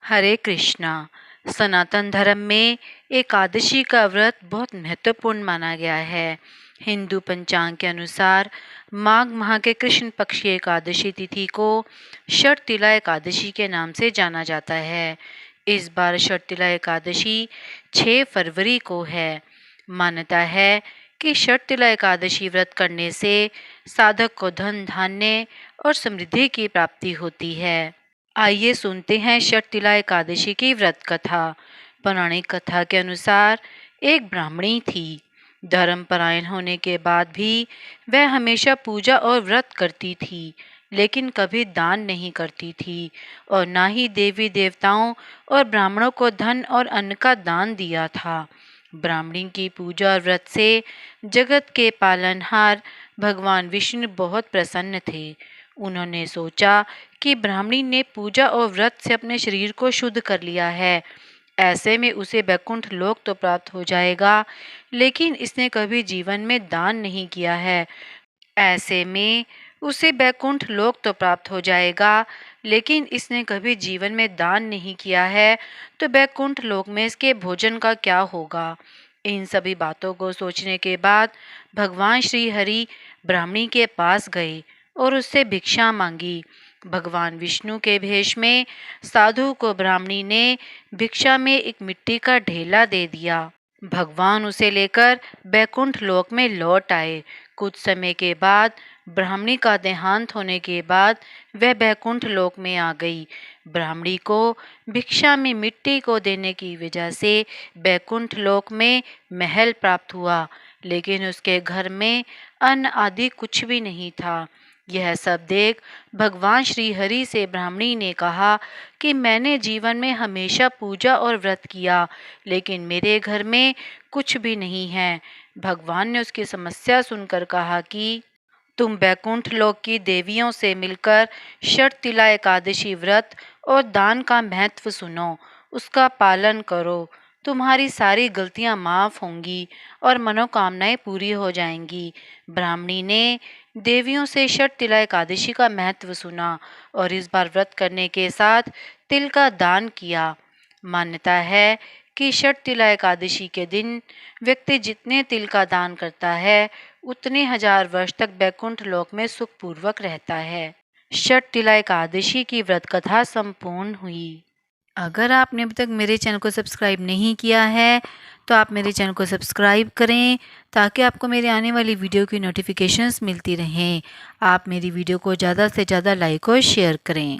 हरे कृष्णा। सनातन धर्म में एकादशी का व्रत बहुत महत्वपूर्ण माना गया है। हिंदू पंचांग के अनुसार माघ माह के कृष्ण पक्ष की एकादशी तिथि को षटतिला एकादशी के नाम से जाना जाता है। इस बार षटतिला एकादशी 6 फरवरी को है। मान्यता है कि षटतिला एकादशी व्रत करने से साधक को धन धान्य और समृद्धि की प्राप्ति होती है। आइए सुनते हैं षटतिला एकादशी की व्रत कथा। पौराणिक कथा के अनुसार एक ब्राह्मणी थी। धर्मपरायण होने के बाद भी वह हमेशा पूजा और व्रत करती थी, लेकिन कभी दान नहीं करती थी और ना ही देवी देवताओं और ब्राह्मणों को धन और अन्न का दान दिया था। ब्राह्मणी की पूजा और व्रत से जगत के पालनहार भगवान विष्णु बहुत प्रसन्न थे। उन्होंने सोचा कि ब्राह्मणी ने पूजा और व्रत से अपने शरीर को शुद्ध कर लिया है, ऐसे में उसे वैकुंठ लोक तो प्राप्त हो जाएगा, लेकिन इसने कभी जीवन में दान नहीं किया है। ऐसे में उसे वैकुंठ लोक तो प्राप्त हो जाएगा, लेकिन इसने कभी जीवन में दान नहीं किया है, तो वैकुंठ लोक में इसके भोजन का क्या होगा। इन सभी बातों को सोचने के बाद भगवान श्री हरि ब्राह्मणी के पास गए और उससे भिक्षा मांगी। भगवान विष्णु के भेष में साधु को ब्राह्मणी ने भिक्षा में एक मिट्टी का ढेला दे दिया। भगवान उसे लेकर बैकुंठ लोक में लौट आए। कुछ समय के बाद ब्राह्मणी का देहांत होने के बाद वह बैकुंठ लोक में आ गई। ब्राह्मणी को भिक्षा में मिट्टी को देने की वजह से बैकुंठ लोक में महल प्राप्त हुआ, लेकिन उसके घर में अन्न आदि कुछ भी नहीं था। यह सब देख भगवान श्री हरि से ब्राह्मणी ने कहा कि मैंने जीवन में हमेशा पूजा और व्रत किया, लेकिन मेरे घर में कुछ भी नहीं है। भगवान ने उसकी समस्या सुनकर कहा कि तुम बैकुंठ लोक की देवियों से मिलकर षटतिला एकादशी व्रत और दान का महत्व सुनो, उसका पालन करो। तुम्हारी सारी गलतियां माफ होंगी और मनोकामनाएं पूरी हो जाएंगी। ब्राह्मणी ने देवियों से षटतिला एकादशी का महत्व सुना और इस बार व्रत करने के साथ तिल का दान किया। मान्यता है कि षटतिला एकादशी के दिन व्यक्ति जितने तिल का दान करता है, उतने 1000 वर्ष तक बैकुंठ लोक में सुखपूर्वक रहता है। षटतिला एकादशी की व्रत कथा संपूर्ण हुई। अगर आपने अभी तक मेरे चैनल को सब्सक्राइब नहीं किया है, तो आप मेरे चैनल को सब्सक्राइब करें ताकि आपको मेरे आने वाली वीडियो की नोटिफिकेशंस मिलती रहें। आप मेरी वीडियो को ज़्यादा से ज़्यादा लाइक और शेयर करें।